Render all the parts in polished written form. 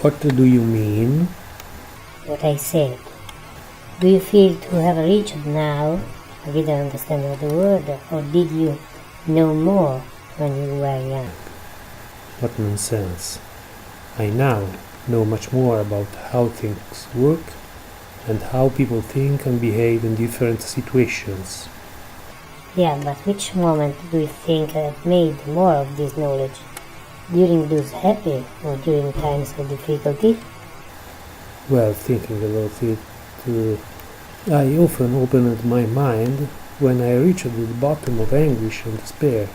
What do you mean? What I said. Do you feel to have reached now a greater understanding of the world, or did you know more when you were young? What nonsense. I now know much more about how things work and how people think and behave in different situations. Yeah, but which moment do you think made more of this knowledge? During those happy or during times of difficulty? Well, thinking about it, I often opened my mind when I reached the bottom of anguish and despair.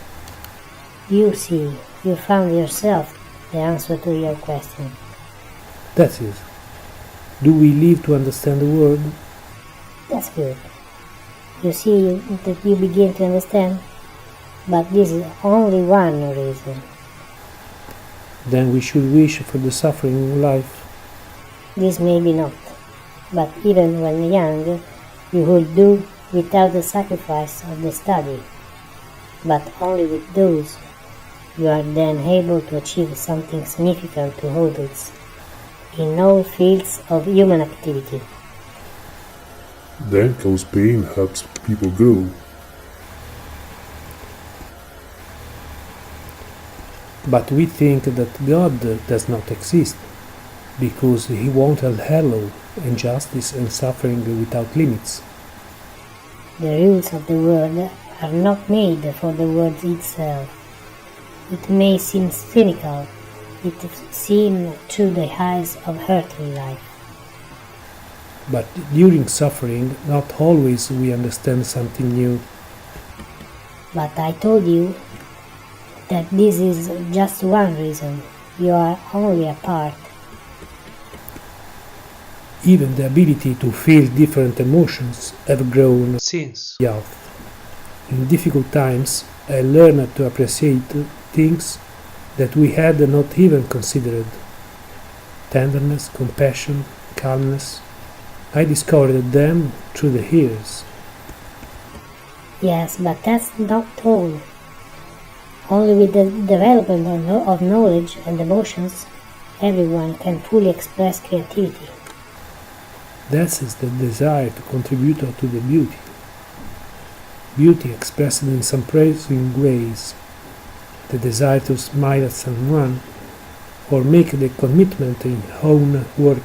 You see, you found yourself the answer to your question. That is, do we live to understand the world? That's good. You see that you begin to understand, but this is only one reason. Then we should wish for the suffering in life. This may be not, but even when young, you would do without the sacrifice of the study, but only with those you are then able to achieve something significant to others in all fields of human activity. Then cause pain helps people grow. But we think that God does not exist, because He won't allow injustice and suffering without limits. The rules of the world are not made for the world itself. It may seem cynical, it seems through the eyes of earthly life. But during suffering, not always we understand something new. But I told you that this is just one reason. You are only a part. Even the ability to feel different emotions have grown since youth. In difficult times, I learned to appreciate things that we had not even considered. Tenderness, compassion, calmness. I discovered them through the years. Yes, but that's not all. Only with the development of knowledge and emotions, everyone can fully express creativity. That is the desire to contribute to the beauty. Beauty expressed in surprising ways. The desire to smile at someone, or make the commitment in own work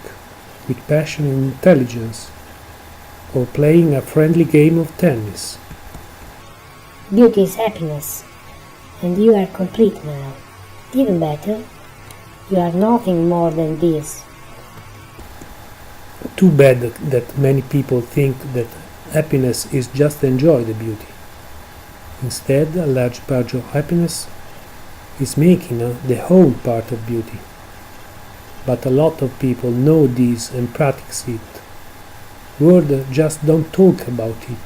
with passion and intelligence, or playing a friendly game of tennis. Beauty is happiness, and you are complete now. Even better, you are nothing more than this. Too bad that many people think that happiness is just to enjoy the beauty. Instead, a large part of happiness is making the whole part of beauty. But a lot of people know this and practice it. Words just don't talk about it.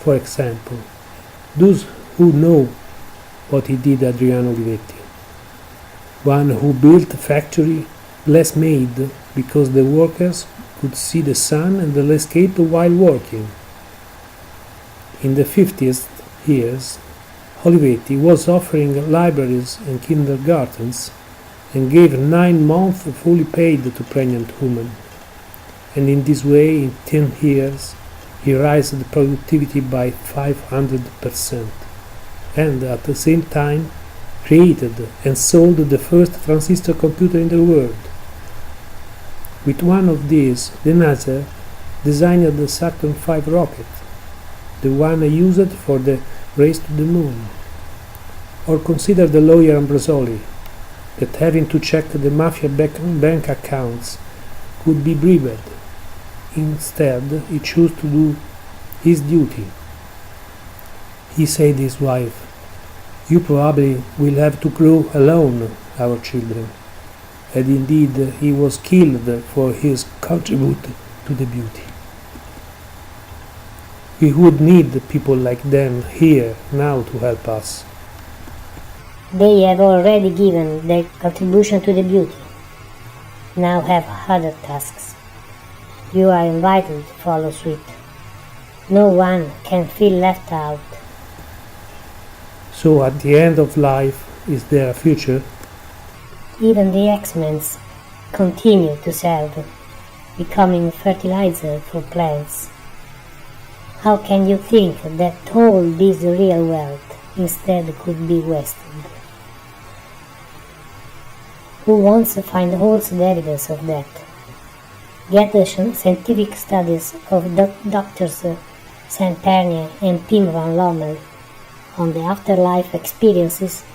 For example, those who know what he did, Adriano Olivetti. One who built a factory glass made because the workers could see the sun and the landscape while working. In the 50th years, Olivetti was offering libraries and kindergartens and gave 9 months fully paid to pregnant women. And in this way, in 10 years, he raised the productivity by 500%, and at the same time created and sold the first transistor computer in the world. With one of these, the NASA designed the Saturn V rocket, the one used for the race to the moon. Or consider the lawyer Ambrosoli, that having to check the mafia bank accounts could be bribed. Instead, he chose to do his duty. He said to his wife, "You probably will have to grow alone, our children." And indeed, he was killed for his contribute to the beauty. We would need people like them here now to help us. They have already given their contribution to the beauty. Now have other tasks. You are invited to follow suit. No one can feel left out. So at the end of life, is there a future? Even the X-Men continue to serve, becoming fertilizer for plants. How can you think that all this real wealth instead could be wasted? Who wants to find also the evidence of that? Get the scientific studies of Drs. Saint Pernier and Pim van Lommel on the afterlife experiences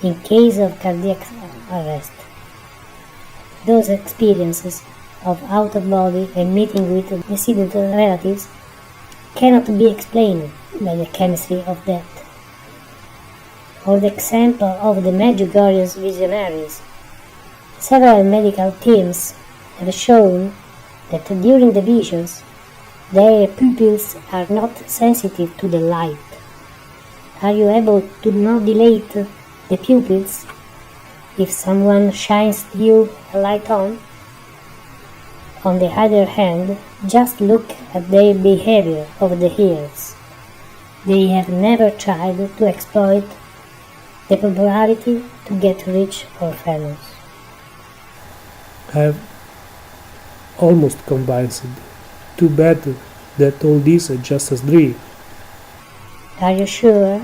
in case of cardiac arrest. Those experiences of out-of-body and meeting with decedent relatives cannot be explained by the chemistry of death. Or the example of the Medjugorje's visionaries. Several medical teams have shown that during the visions, their pupils are not sensitive to the light. Are you able to not dilate the pupils if someone shines you a light on? On the other hand, just look at their behavior over the years. They have never tried to exploit the popularity to get rich or famous. I have almost convinced. Too bad that all this is just a dream. Are you sure?